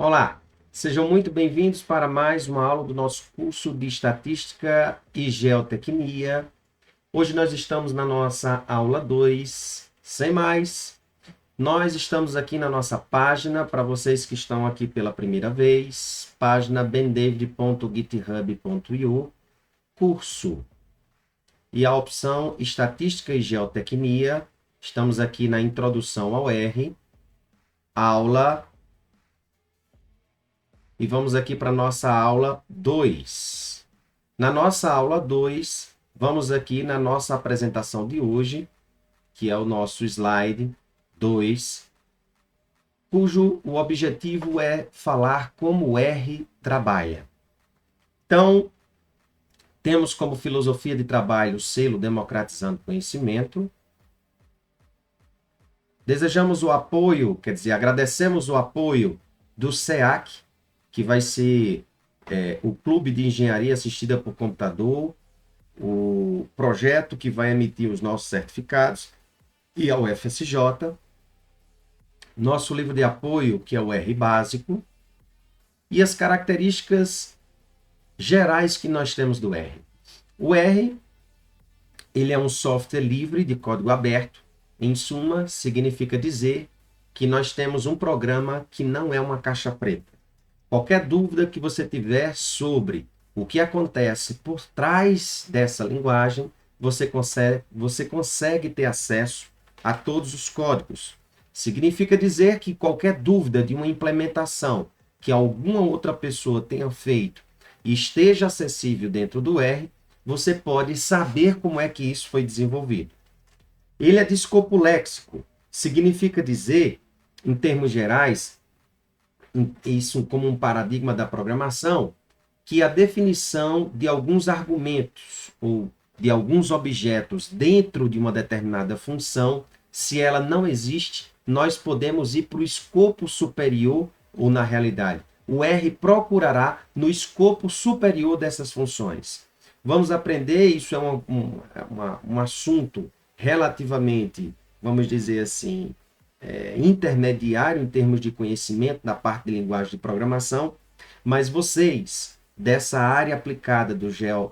Olá, sejam muito bem-vindos para mais uma aula do nosso curso de Estatística e Geotecnia. Hoje nós estamos na nossa aula 2. Sem mais, nós estamos aqui na nossa página, para vocês que estão aqui pela primeira vez, página bendavid.github.io, curso. E a opção Estatística e Geotecnia, estamos aqui na introdução ao R, aula. E vamos aqui para a nossa aula 2. Na nossa aula 2, vamos aqui na nossa apresentação de hoje, que é o nosso slide 2, cujo o objetivo é falar como o R trabalha. Então, temos como filosofia de trabalho o selo Democratizando Conhecimento. Desejamos o apoio, quer dizer, agradecemos o apoio do SEAC, que vai ser o Clube de Engenharia Assistida por Computador, o projeto que vai emitir os nossos certificados, e a UFSJ, nosso livro de apoio, que é o R Básico, e as características gerais que nós temos do R. O R, ele é um software livre de código aberto. Em suma, significa dizer que nós temos um programa que não é uma caixa preta. Qualquer dúvida que você tiver sobre o que acontece por trás dessa linguagem, você consegue ter acesso a todos os códigos. Significa dizer que qualquer dúvida de uma implementação que alguma outra pessoa tenha feito e esteja acessível dentro do R, você pode saber como é que isso foi desenvolvido. Ele é de escopo léxico. Significa dizer, em termos gerais, isso como um paradigma da programação, que a definição de alguns argumentos ou de alguns objetos dentro de uma determinada função, se ela não existe, nós podemos ir para o escopo superior ou na realidade. O R procurará no escopo superior dessas funções. Vamos aprender, isso é um assunto relativamente, vamos dizer assim, intermediário em termos de conhecimento da parte de linguagem de programação, mas vocês, dessa área aplicada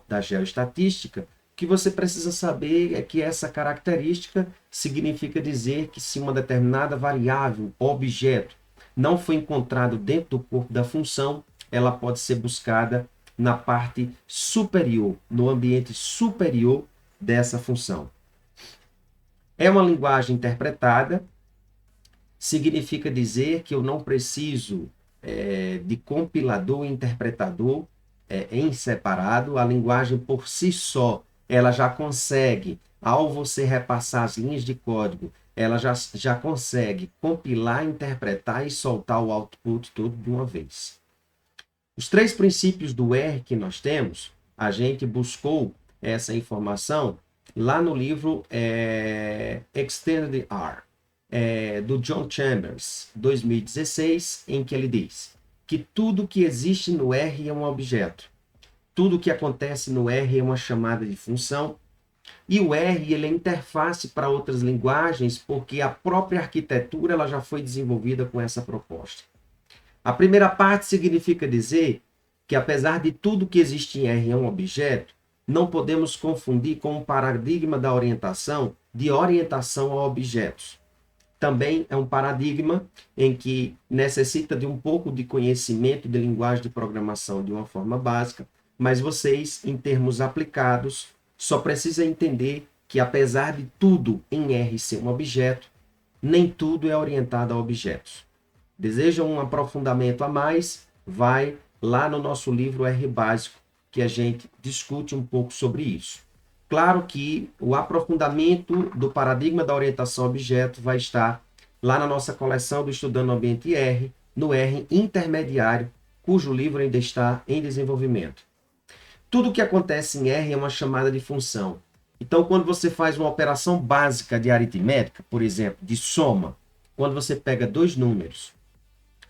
da geoestatística, o que você precisa saber é que essa característica significa dizer que se uma determinada variável, objeto, não foi encontrado dentro do corpo da função, ela pode ser buscada na parte superior, no ambiente superior dessa função. É uma linguagem interpretada. Significa dizer que eu não preciso de compilador e interpretador em separado. A linguagem por si só, ela já consegue, ao você repassar as linhas de código, ela já consegue compilar, interpretar e soltar o output todo de uma vez. Os 3 princípios do R que nós temos, a gente buscou essa informação lá no livro Extended R. Do John Chambers, 2016, em que ele diz que tudo que existe no R é um objeto. Tudo que acontece no R é uma chamada de função. E o R ele é interface para outras linguagens porque a própria arquitetura ela já foi desenvolvida com essa proposta. A primeira parte significa dizer que apesar de tudo que existe em R é um objeto, não podemos confundir com um paradigma da orientação de orientação a objetos. Também é um paradigma em que necessita de um pouco de conhecimento de linguagem de programação de uma forma básica, mas vocês, em termos aplicados, só precisam entender que apesar de tudo em R ser um objeto, nem tudo é orientado a objetos. Desejam um aprofundamento a mais? Vai lá no nosso livro R Básico, que a gente discute um pouco sobre isso. Claro que o aprofundamento do paradigma da orientação a objeto vai estar lá na nossa coleção do Estudando no Ambiente R, no R intermediário, cujo livro ainda está em desenvolvimento. Tudo que acontece em R é uma chamada de função. Então, quando você faz uma operação básica de aritmética, por exemplo, de soma, quando você pega 2 números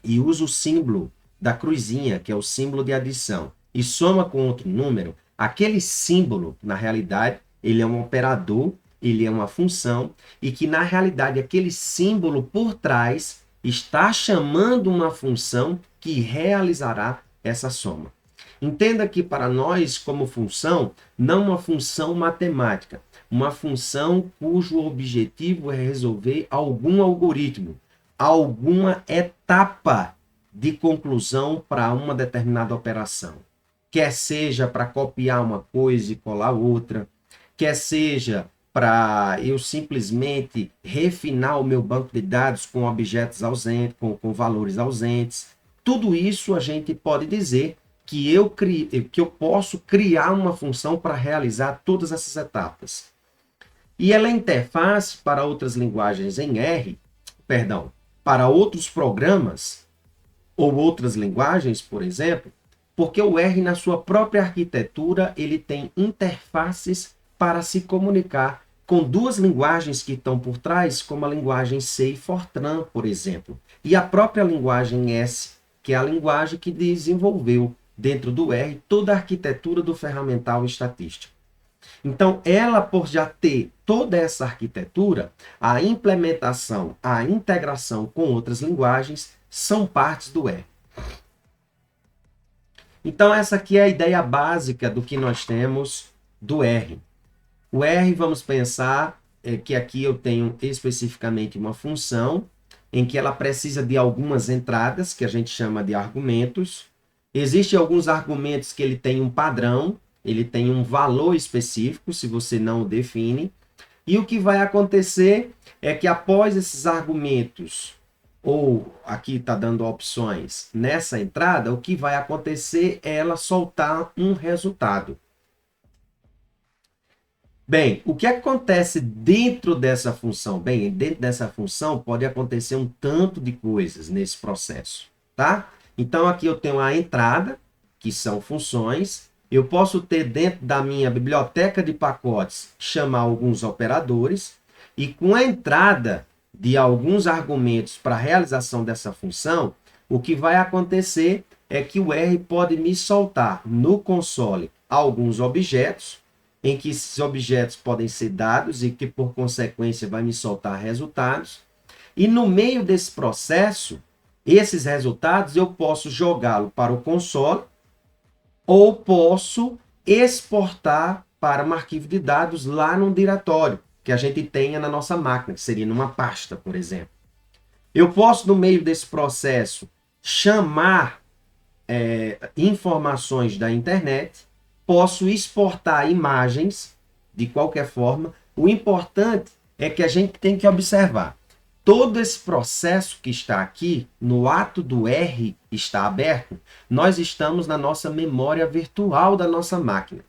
e usa o símbolo da cruzinha, que é o símbolo de adição, e soma com outro número, aquele símbolo, na realidade, ele é um operador, ele é uma função, e que, na realidade, aquele símbolo por trás está chamando uma função que realizará essa soma. Entenda que para nós, como função, não uma função matemática, uma função cujo objetivo é resolver algum algoritmo, alguma etapa de conclusão para uma determinada operação. Quer seja para copiar uma coisa e colar outra, quer seja para eu simplesmente refinar o meu banco de dados com objetos ausentes, com valores ausentes. Tudo isso a gente pode dizer que eu posso criar uma função para realizar todas essas etapas. E ela é interface para outras linguagens em R, perdão, para outros programas ou outras linguagens, por exemplo, porque o R, na sua própria arquitetura, ele tem interfaces para se comunicar com duas linguagens que estão por trás, como a linguagem C e Fortran, por exemplo, e a própria linguagem S, que é a linguagem que desenvolveu dentro do R toda a arquitetura do ferramental estatístico. Então, ela, por já ter toda essa arquitetura, a implementação, a integração com outras linguagens são partes do R. Então, essa aqui é a ideia básica do que nós temos do R. O R, vamos pensar que aqui eu tenho especificamente uma função em que ela precisa de algumas entradas, que a gente chama de argumentos. Existem alguns argumentos que ele tem um padrão, ele tem um valor específico, se você não o define. E o que vai acontecer é que após esses argumentos, ou aqui está dando opções nessa entrada, o que vai acontecer é ela soltar um resultado. Bem, o que acontece dentro dessa função? Bem, dentro dessa função pode acontecer um tanto de coisas nesse processo, tá? Então, aqui eu tenho a entrada, que são funções. Eu posso ter dentro da minha biblioteca de pacotes, chamar alguns operadores. E com a entrada de alguns argumentos para a realização dessa função, o que vai acontecer é que o R pode me soltar no console alguns objetos, em que esses objetos podem ser dados e que, por consequência, vai me soltar resultados. E no meio desse processo, esses resultados eu posso jogá-lo para o console ou posso exportar para um arquivo de dados lá num diretório que a gente tenha na nossa máquina, que seria numa pasta, por exemplo. Eu posso, no meio desse processo, chamar informações da internet, posso exportar imagens de qualquer forma. O importante é que a gente tem que observar. Todo esse processo que está aqui, no ato do R está aberto, nós estamos na nossa memória virtual da nossa máquina.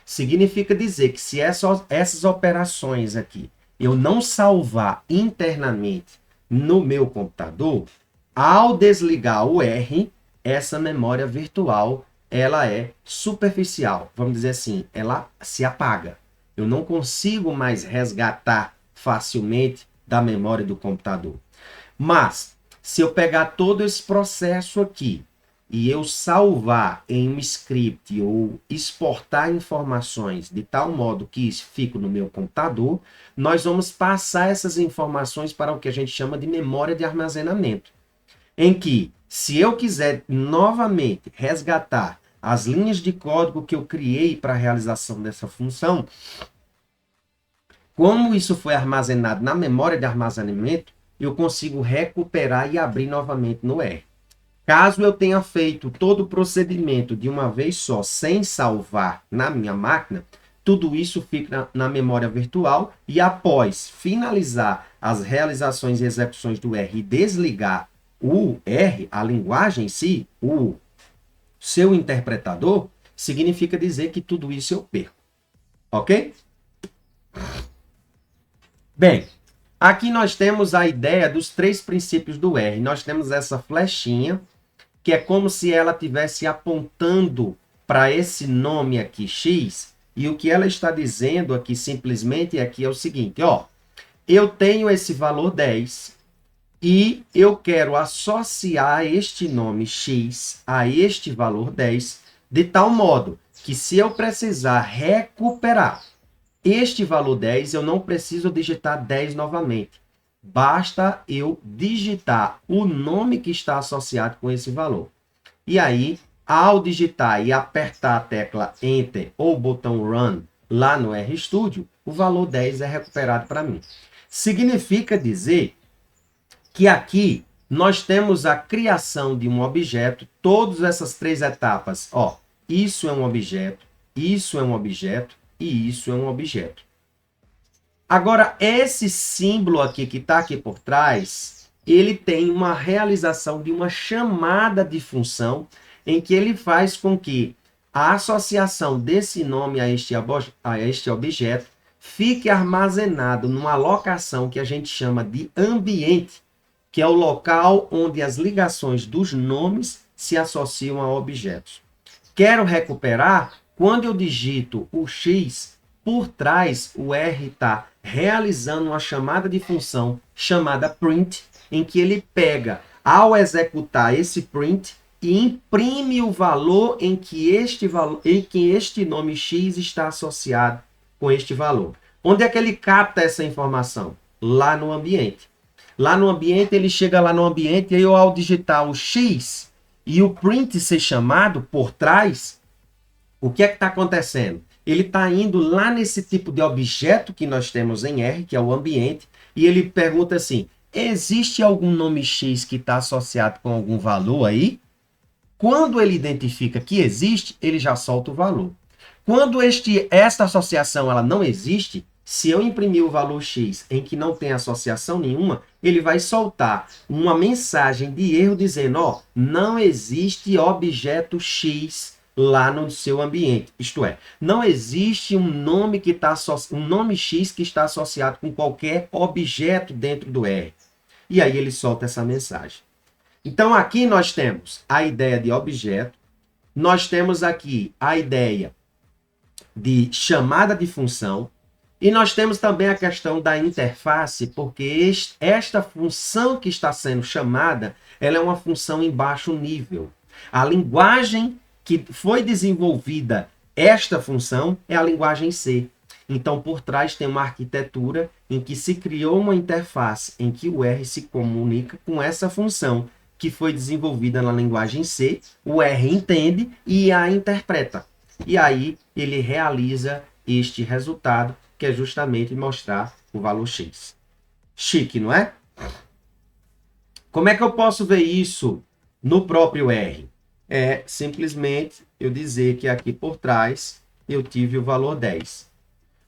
Significa dizer que se essas operações aqui eu não salvar internamente no meu computador, ao desligar o R, essa memória virtual ela é superficial, vamos dizer assim, ela se apaga. Eu não consigo mais resgatar facilmente da memória do computador. Mas, se eu pegar todo esse processo aqui e eu salvar em um script ou exportar informações de tal modo que isso fique no meu computador, nós vamos passar essas informações para o que a gente chama de memória de armazenamento, em que, se eu quiser novamente resgatar as linhas de código que eu criei para a realização dessa função, como isso foi armazenado na memória de armazenamento, eu consigo recuperar e abrir novamente no R. Caso eu tenha feito todo o procedimento de uma vez só, sem salvar na minha máquina, tudo isso fica na memória virtual e após finalizar as realizações e execuções do R e desligar o R, a linguagem em si, o seu interpretador, significa dizer que tudo isso eu perco. Ok? Bem, aqui nós temos a ideia dos três princípios do R. Nós temos essa flechinha, que é como se ela estivesse apontando para esse nome aqui, X, e o que ela está dizendo aqui simplesmente aqui é o seguinte, ó, eu tenho esse valor 10, e eu quero associar este nome X a este valor 10, de tal modo que se eu precisar recuperar este valor 10, eu não preciso digitar 10 novamente. Basta eu digitar o nome que está associado com esse valor. E aí, ao digitar e apertar a tecla Enter ou o botão Run lá no RStudio, o valor 10 é recuperado para mim. Significa dizer que aqui nós temos a criação de um objeto, todas essas três etapas. Ó, isso é um objeto, isso é um objeto e isso é um objeto. Agora, esse símbolo aqui que está aqui por trás, ele tem uma realização de uma chamada de função em que ele faz com que a associação desse nome a este objeto fique armazenado numa locação que a gente chama de ambiente, que é o local onde as ligações dos nomes se associam a objetos. Quero recuperar, quando eu digito o X, por trás o R está realizando uma chamada de função chamada print, em que ele pega, ao executar esse print, e imprime o valor em que este nome X está associado com este valor. Onde é que ele capta essa informação? Lá no ambiente. Lá no ambiente, ele chega lá no ambiente e eu, ao digitar o X e o print ser chamado por trás, o que é que está acontecendo? Ele está indo lá nesse tipo de objeto que nós temos em R, que é o ambiente, e ele pergunta assim, existe algum nome X que está associado com algum valor aí? Quando ele identifica que existe, ele já solta o valor. Quando esta associação ela não existe, se eu imprimir o valor X em que não tem associação nenhuma, ele vai soltar uma mensagem de erro dizendo, ó, não existe objeto X lá no seu ambiente. Isto é, não existe um nome X que está associado com qualquer objeto dentro do R. E aí ele solta essa mensagem. Então aqui nós temos a ideia de objeto, nós temos aqui a ideia de chamada de função, e nós temos também a questão da interface, porque esta função que está sendo chamada, ela é uma função em baixo nível. A linguagem que foi desenvolvida esta função é a linguagem C. Então, por trás tem uma arquitetura em que se criou uma interface em que o R se comunica com essa função que foi desenvolvida na linguagem C, o R entende e a interpreta. E aí ele realiza este resultado, que é justamente mostrar o valor X. Chique, não é? Como é que eu posso ver isso no próprio R? É simplesmente eu dizer que aqui por trás eu tive o valor 10.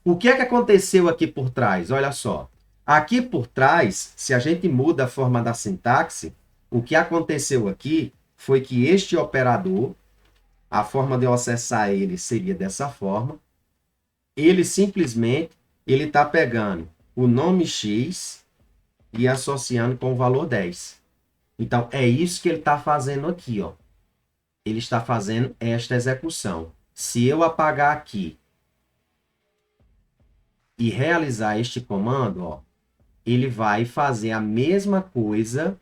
O que é que aconteceu aqui por trás? Olha só. Aqui por trás, se a gente muda a forma da sintaxe, o que aconteceu aqui foi que este operador, a forma de eu acessar ele seria dessa forma. Ele simplesmente está pegando o nome X e associando com o valor 10. Então, é isso que ele está fazendo aqui, ó. Ele está fazendo esta execução. Se eu apagar aqui e realizar este comando, ó, ele vai fazer a mesma coisa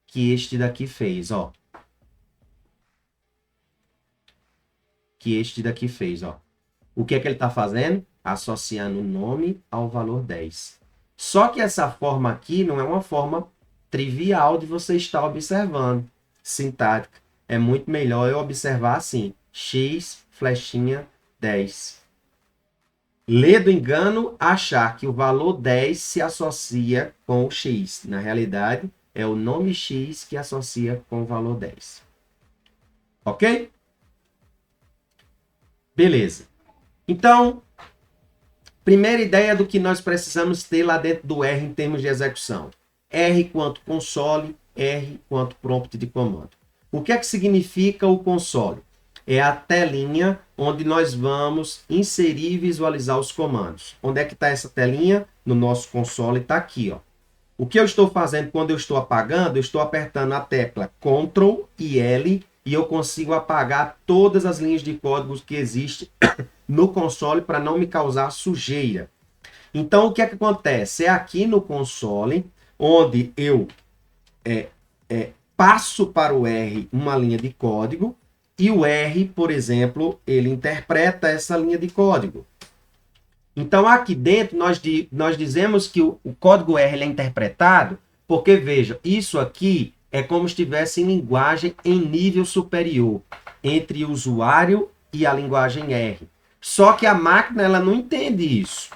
que este daqui fez, ó. Que este daqui fez, ó. O que é que ele está fazendo? Associando o nome ao valor 10. Só que essa forma aqui não é uma forma trivial de você estar observando. Sintática. É muito melhor eu observar assim. X, flechinha, 10. Ler do engano, achar que o valor 10 se associa com o X. Na realidade, é o nome X que associa com o valor 10. Ok? Beleza. Então, primeira ideia do que nós precisamos ter lá dentro do R em termos de execução. R quanto console, R quanto prompt de comando. O que é que significa o console? É a telinha onde nós vamos inserir e visualizar os comandos. Onde é que está essa telinha? No nosso console está aqui, ó. O que eu estou fazendo quando eu estou apagando? Eu estou apertando a tecla Ctrl e L e eu consigo apagar todas as linhas de código que existem no console para não me causar sujeira. Então, o que é que acontece? É aqui no console onde eu passo para o R uma linha de código e o R, por exemplo, ele interpreta essa linha de código. Então, aqui dentro, nós dizemos que o código R ele é interpretado porque, veja, isso aqui é como se estivesse em linguagem em nível superior, entre o usuário e a linguagem R. Só que a máquina ela não entende isso.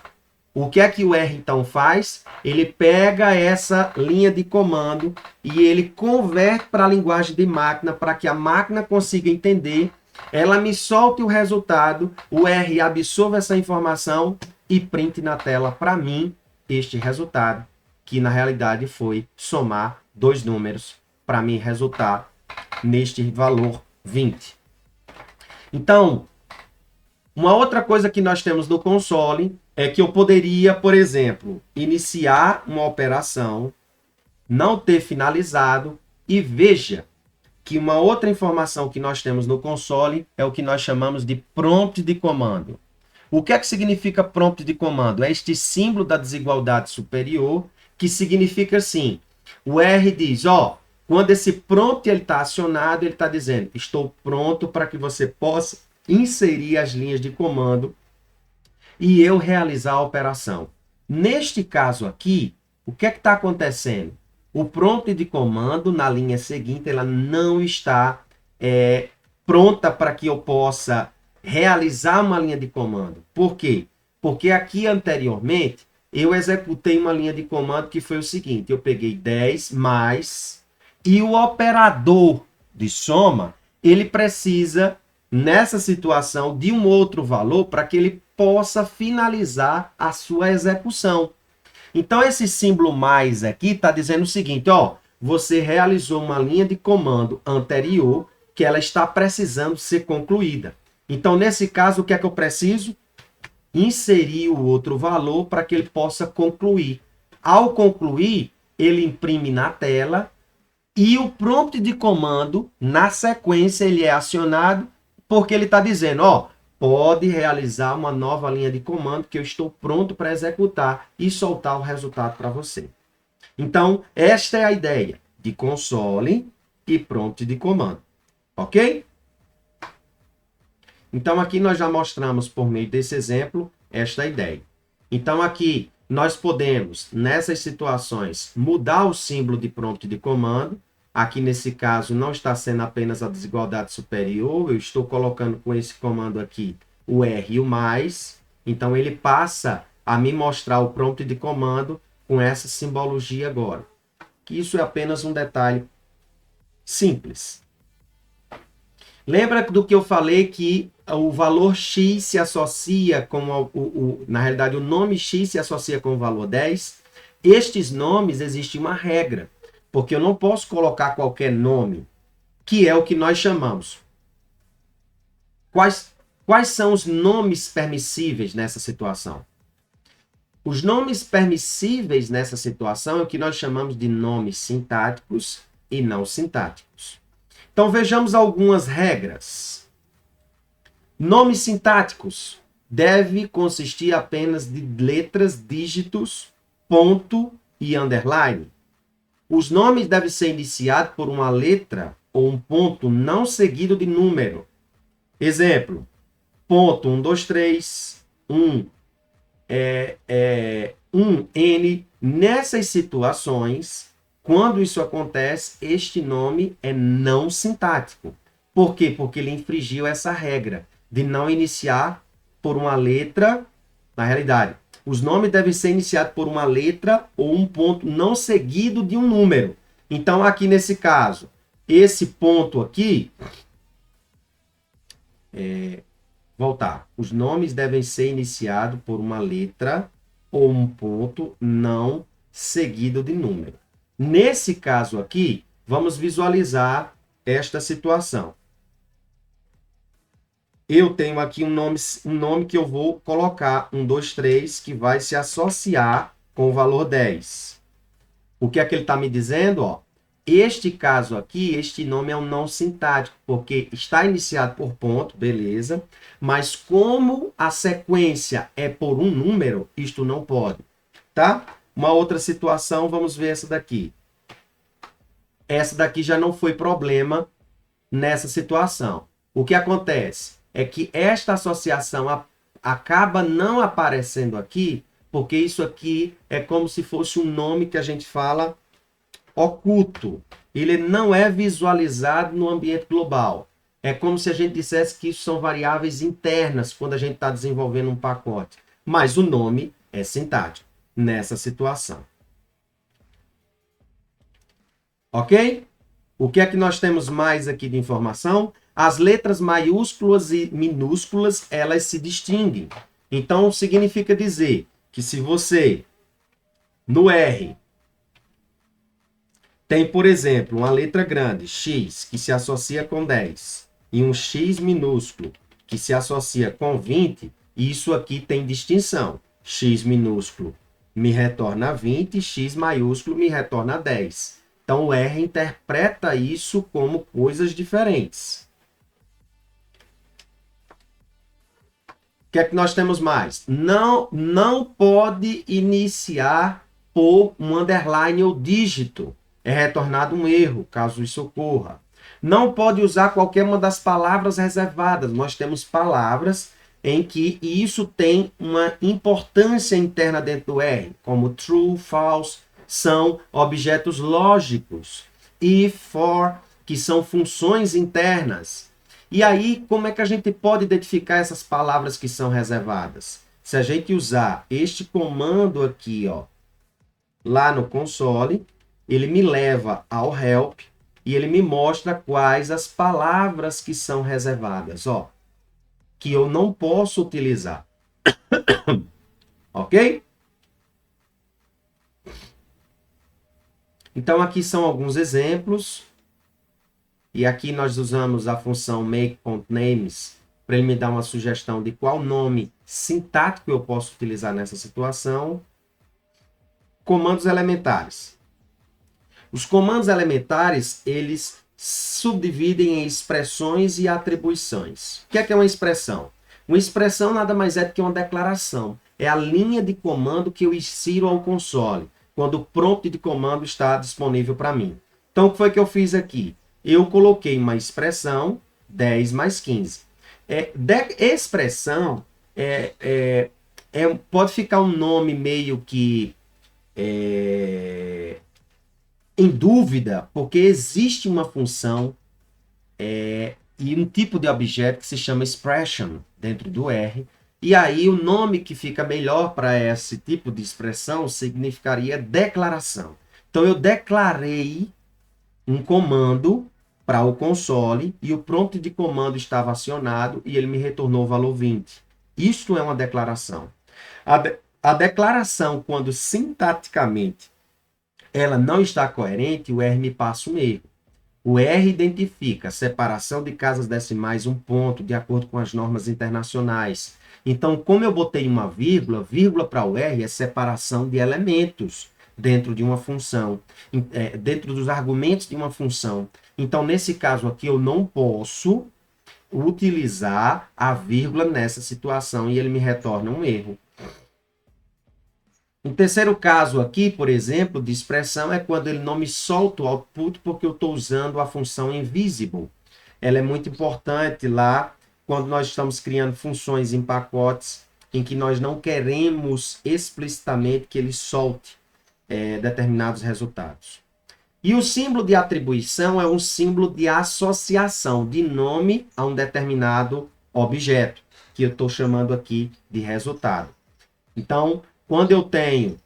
O que é que o R então faz? Ele pega essa linha de comando e ele converte para a linguagem de máquina para que a máquina consiga entender. Ela me solte o resultado, o R absorve essa informação e print na tela para mim este resultado, que na realidade foi somar dois números para mim resultar neste valor 20. Então, uma outra coisa que nós temos no console é que eu poderia, por exemplo, iniciar uma operação, não ter finalizado, e veja que uma outra informação que nós temos no console é o que nós chamamos de prompt de comando. O que é que significa prompt de comando? É este símbolo da desigualdade superior, que significa assim, o R diz, ó, quando esse prompt está acionado, ele está dizendo, estou pronto para que você possa inserir as linhas de comando e eu realizar a operação. Neste caso aqui, o que é que está acontecendo? O prompt de comando na linha seguinte, ela não está pronta para que eu possa realizar uma linha de comando. Por quê? Porque aqui anteriormente, eu executei uma linha de comando que foi o seguinte, eu peguei 10 mais, e o operador de soma, ele precisa, nessa situação, de um outro valor para que ele possa finalizar a sua execução. Então, esse símbolo mais aqui está dizendo o seguinte, ó, você realizou uma linha de comando anterior que ela está precisando ser concluída. Então, nesse caso, o que é que eu preciso? Inserir o outro valor para que ele possa concluir. Ao concluir, ele imprime na tela e o prompt de comando, na sequência, ele é acionado porque ele está dizendo, ó, pode realizar uma nova linha de comando que eu estou pronto para executar e soltar o resultado para você. Então, esta é a ideia de console e prompt de comando. Ok? Então, aqui nós já mostramos, por meio desse exemplo, esta ideia. Então, aqui nós podemos, nessas situações, mudar o símbolo de prompt de comando. Aqui, nesse caso, não está sendo apenas a desigualdade superior, eu estou colocando com esse comando aqui o R e o mais. Então, ele passa a me mostrar o prompt de comando com essa simbologia agora. Que isso é apenas um detalhe simples. Lembra do que eu falei que o valor X se associa com na realidade, o nome X se associa com o valor 10? Estes nomes, existe uma regra, porque eu não posso colocar qualquer nome, que é o que nós chamamos. Quais são os nomes permissíveis nessa situação? Os nomes permissíveis nessa situação é o que nós chamamos de nomes sintáticos e não sintáticos. Então, vejamos algumas regras. Nomes sintáticos deve consistir apenas de letras, dígitos, ponto e underline. Os nomes devem ser iniciados por uma letra ou um ponto não seguido de número. Exemplo, ponto 1, 2, 3, 1, 1, N. Nessas situações, quando isso acontece, este nome é não sintático. Por quê? Porque ele infringiu essa regra de não iniciar por uma letra. Na realidade, os nomes devem ser iniciados por uma letra ou um ponto não seguido de um número. Então, aqui nesse caso, esse ponto aqui... voltar. Os nomes devem ser iniciados por uma letra ou um ponto não seguido de número. Nesse caso aqui, vamos visualizar esta situação. Eu tenho aqui um nome que eu vou colocar, 1, 2, 3, que vai se associar com o valor 10. O que é que ele está me dizendo? Ó, este caso aqui, este nome é um não sintático, porque está iniciado por ponto, beleza, mas como a sequência é por um número, isto não pode, tá? Uma outra situação, vamos ver essa daqui. Essa daqui já não foi problema nessa situação. O que acontece é que esta associação acaba não aparecendo aqui, porque isso aqui é como se fosse um nome que a gente fala oculto. Ele não é visualizado no ambiente global. É como se a gente dissesse que isso são variáveis internas quando a gente está desenvolvendo um pacote. Mas o nome é sintático nessa situação. Ok? O que é que nós temos mais aqui de informação? As letras maiúsculas e minúsculas, elas se distinguem. Então, significa dizer que se você, no R, tem, por exemplo, uma letra grande, X, que se associa com 10, e um X minúsculo, que se associa com 20, isso aqui tem distinção. X minúsculo me retorna 20, X maiúsculo me retorna 10. Então, o R interpreta isso como coisas diferentes. O que é que nós temos mais? Não pode iniciar por um underline ou dígito. É retornado um erro, caso isso ocorra. Não pode usar qualquer uma das palavras reservadas. Nós temos palavras em que isso tem uma importância interna dentro do R, como true, false, são objetos lógicos. If, for, que são funções internas. E aí, como é que a gente pode identificar essas palavras que são reservadas? Se a gente usar este comando aqui, ó, lá no console, ele me leva ao help e ele me mostra quais as palavras que são reservadas, ó, que eu não posso utilizar. Ok? Então, aqui são alguns exemplos. E aqui nós usamos a função make.names para ele me dar uma sugestão de qual nome sintático eu posso utilizar nessa situação. Comandos elementares. Os comandos elementares, eles subdividem em expressões e atribuições. O que é uma expressão? Uma expressão nada mais é do que uma declaração. É a linha de comando que eu insiro ao console, quando o prompt de comando está disponível para mim. Então, o que foi que eu fiz aqui? Eu coloquei uma expressão 10 mais 15. Expressão pode ficar um nome meio que em dúvida, porque existe uma função e um tipo de objeto que se chama expression dentro do R. E aí o nome que fica melhor para esse tipo de expressão significaria declaração. Então eu declarei um comando para o console e o prompt de comando estava acionado e ele me retornou o valor 20. Isto é uma declaração. A declaração, quando sintaticamente ela não está coerente, o R me passa um erro. O R identifica separação de casas decimais um ponto, de acordo com as normas internacionais. Então, como eu botei uma vírgula, vírgula para o R é separação de elementos dentro de uma função, dentro dos argumentos de uma função. Então, nesse caso aqui, eu não posso utilizar a vírgula nessa situação e ele me retorna um erro. Um terceiro caso aqui, por exemplo, de expressão é quando ele não me solta o output porque eu estou usando a função invisible. Ela é muito importante lá quando nós estamos criando funções em pacotes em que nós não queremos explicitamente que ele solte determinados resultados. E o símbolo de atribuição é um símbolo de associação de nome a um determinado objeto, que eu estou chamando aqui de resultado. Então, quando eu tenho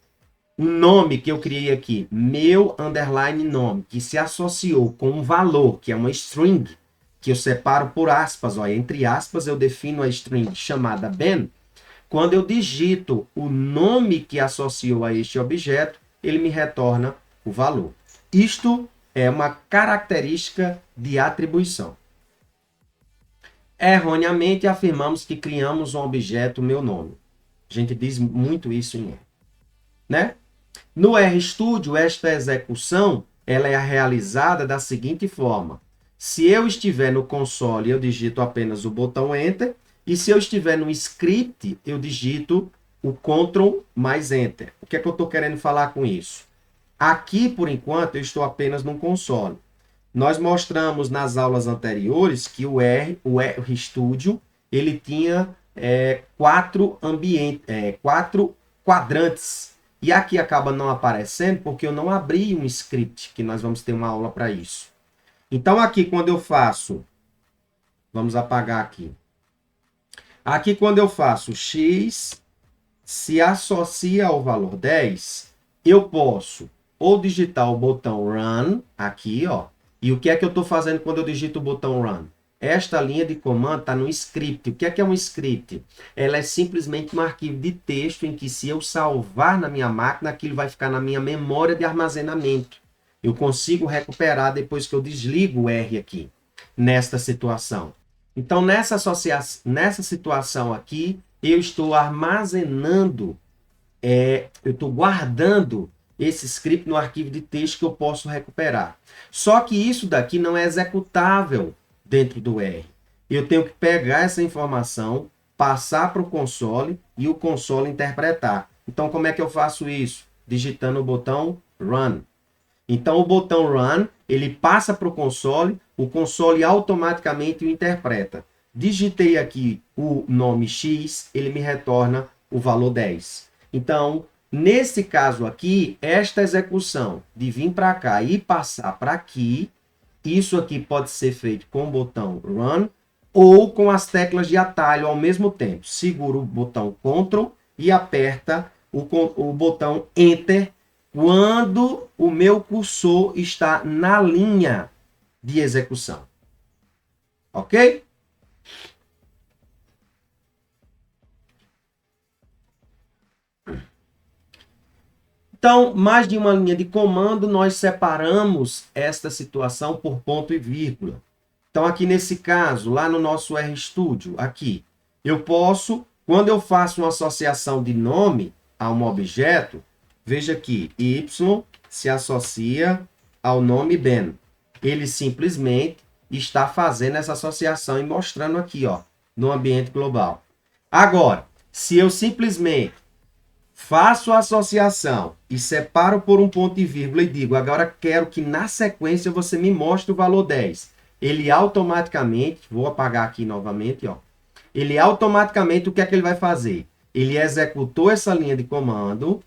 um nome que eu criei aqui, meu underline nome, que se associou com um valor, que é uma string, que eu separo por aspas, ó, entre aspas eu defino a string chamada Ben. Quando eu digito o nome que associou a este objeto, ele me retorna o valor. Isto é uma característica de atribuição. Erroneamente afirmamos que criamos um objeto meu nome. A gente diz muito isso em R, né? No RStudio, esta execução ela é realizada da seguinte forma. Se eu estiver no console, eu digito apenas o botão Enter. E se eu estiver no script, eu digito o Ctrl mais Enter. O que é que eu estou querendo falar com isso? Aqui, por enquanto, eu estou apenas no console. Nós mostramos nas aulas anteriores que o RStudio ele tinha quatro quadrantes. E aqui acaba não aparecendo porque eu não abri um script, que nós vamos ter uma aula para isso. Então, aqui, quando eu faço... Vamos apagar aqui. Aqui, quando eu faço x se associa ao valor 10, eu posso ou digitar o botão Run, aqui, ó. E o que é que eu estou fazendo quando eu digito o botão Run? Esta linha de comando está no script. O que é um script? Ela é simplesmente um arquivo de texto em que, se eu salvar na minha máquina, aquilo vai ficar na minha memória de armazenamento. Eu consigo recuperar depois que eu desligo o R aqui, nesta situação. Então, nessa situação aqui, eu estou armazenando, eu estou guardando esse script no arquivo de texto que eu posso recuperar. Só que isso daqui não é executável dentro do R. Eu tenho que pegar essa informação, passar para o console e o console interpretar. Então, como é que eu faço isso? Digitando o botão Run. Então, o botão Run, ele passa para o console automaticamente o interpreta. Digitei aqui o nome X, ele me retorna o valor 10. Então, nesse caso aqui, esta execução de vir para cá e passar para aqui, isso aqui pode ser feito com o botão Run ou com as teclas de atalho ao mesmo tempo. Segura o botão Ctrl e aperta o botão Enter quando o meu cursor está na linha de execução. Ok? Então, mais de uma linha de comando, nós separamos esta situação por ponto e vírgula. Então, aqui nesse caso, lá no nosso RStudio, aqui, eu posso, quando eu faço uma associação de nome a um objeto, veja aqui, Y se associa ao nome Ben. Ele simplesmente está fazendo essa associação e mostrando aqui, ó, no ambiente global. Agora, se eu simplesmente faço a associação e separo por um ponto e vírgula e digo, agora quero que na sequência você me mostre o valor 10. Ele automaticamente, vou apagar aqui novamente, ó. Ele automaticamente, o que é que ele vai fazer? Ele executou essa linha de comando,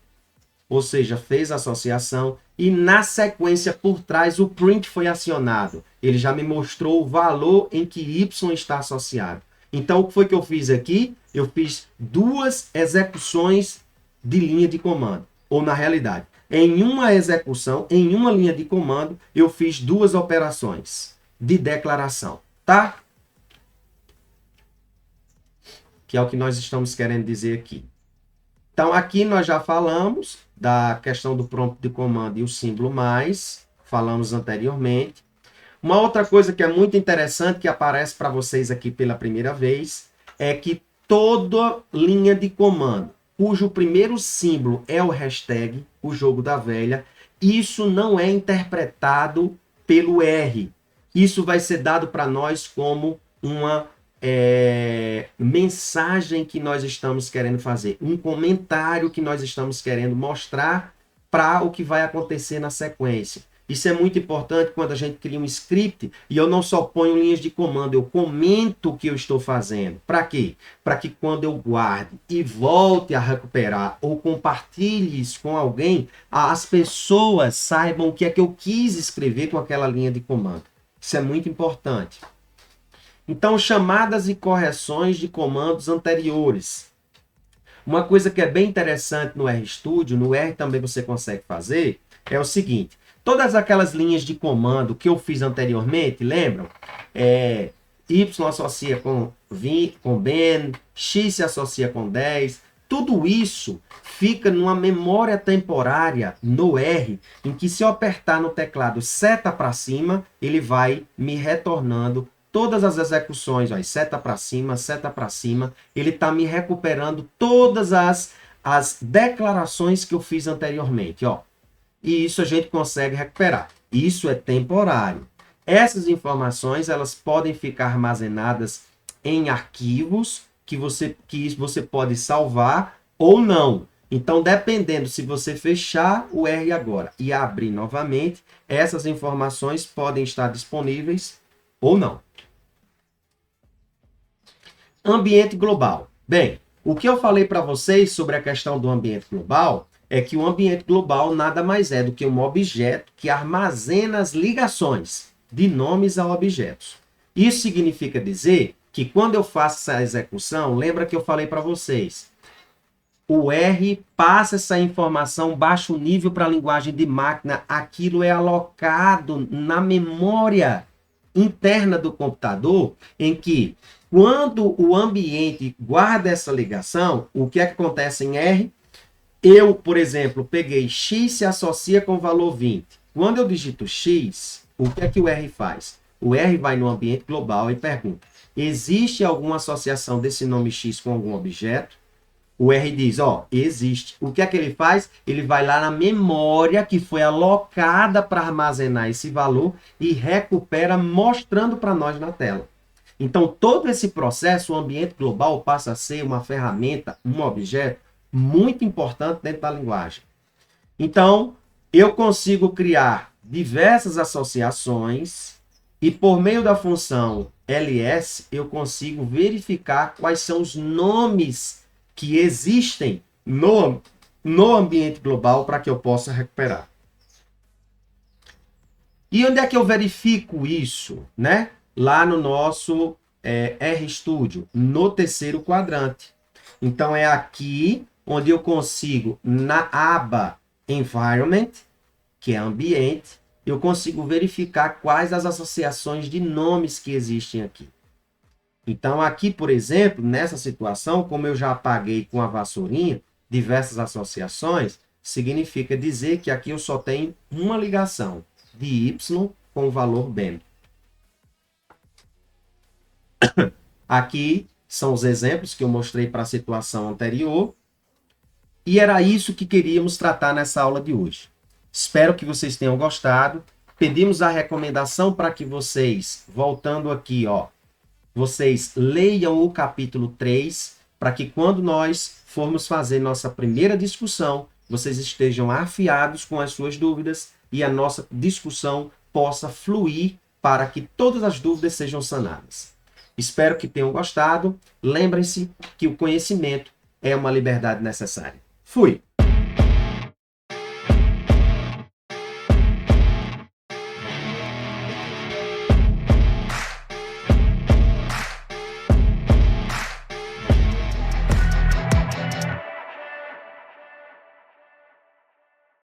ou seja, fez a associação, e na sequência por trás o print foi acionado. Ele já me mostrou o valor em que Y está associado. Então, o que foi que eu fiz aqui? Eu fiz duas execuções de linha de comando. Ou, na realidade, em uma execução, em uma linha de comando, eu fiz duas operações de declaração, tá? Que é o que nós estamos querendo dizer aqui. Então, aqui nós já falamos da questão do prompt de comando e o símbolo mais, falamos anteriormente. Uma outra coisa que é muito interessante, que aparece para vocês aqui pela primeira vez, é que toda linha de comando, cujo primeiro símbolo é o hashtag, o jogo da velha, isso não é interpretado pelo R. Isso vai ser dado para nós como uma mensagem que nós estamos querendo fazer, um comentário que nós estamos querendo mostrar para o que vai acontecer na sequência. Isso é muito importante quando a gente cria um script e eu não só ponho linhas de comando, eu comento o que eu estou fazendo. Para quê? Para que quando eu guarde e volte a recuperar ou compartilhe isso com alguém, as pessoas saibam o que é que eu quis escrever com aquela linha de comando. Isso é muito importante. Então, chamadas e correções de comandos anteriores. Uma coisa que é bem interessante no RStudio, no R também você consegue fazer, é o seguinte. Todas aquelas linhas de comando que eu fiz anteriormente, lembram? Y associa com Ben, X se associa com 10. Tudo isso fica numa memória temporária no R, em que se eu apertar no teclado seta para cima, ele vai me retornando todas as execuções, ó, seta para cima, ele está me recuperando todas as declarações que eu fiz anteriormente, ó. E isso a gente consegue recuperar. Isso é temporário. Essas informações, elas podem ficar armazenadas em arquivos que você pode salvar ou não. Então, dependendo, se você fechar o R agora e abrir novamente, essas informações podem estar disponíveis ou não. Ambiente global. Bem, o que eu falei para vocês sobre a questão do ambiente global é que o ambiente global nada mais é do que um objeto que armazena as ligações de nomes a objetos. Isso significa dizer que quando eu faço essa execução, lembra que eu falei para vocês, o R passa essa informação baixo nível para a linguagem de máquina, aquilo é alocado na memória interna do computador, em que quando o ambiente guarda essa ligação, o que é que acontece em R? Eu, por exemplo, peguei X se associa com o valor 20. Quando eu digito X, o que é que o R faz? O R vai no ambiente global e pergunta, existe alguma associação desse nome X com algum objeto? O R diz, ó, existe. O que é que ele faz? Ele vai lá na memória que foi alocada para armazenar esse valor e recupera mostrando para nós na tela. Então, todo esse processo, o ambiente global passa a ser uma ferramenta, um objeto muito importante dentro da linguagem. Então, eu consigo criar diversas associações e por meio da função ls, eu consigo verificar quais são os nomes que existem no ambiente global para que eu possa recuperar. E onde é que eu verifico isso? Né? Lá no nosso RStudio, no terceiro quadrante. Então, é aqui onde eu consigo, na aba Environment, que é ambiente, eu consigo verificar quais as associações de nomes que existem aqui. Então, aqui, por exemplo, nessa situação, como eu já apaguei com a vassourinha diversas associações, significa dizer que aqui eu só tenho uma ligação de y com o valor ben. Aqui são os exemplos que eu mostrei para a situação anterior. E era isso que queríamos tratar nessa aula de hoje. Espero que vocês tenham gostado. Pedimos a recomendação para que vocês, voltando aqui, ó, vocês leiam o capítulo 3, para que quando nós formos fazer nossa primeira discussão, vocês estejam afiados com as suas dúvidas e a nossa discussão possa fluir para que todas as dúvidas sejam sanadas. Espero que tenham gostado. Lembrem-se que o conhecimento é uma liberdade necessária. Fui!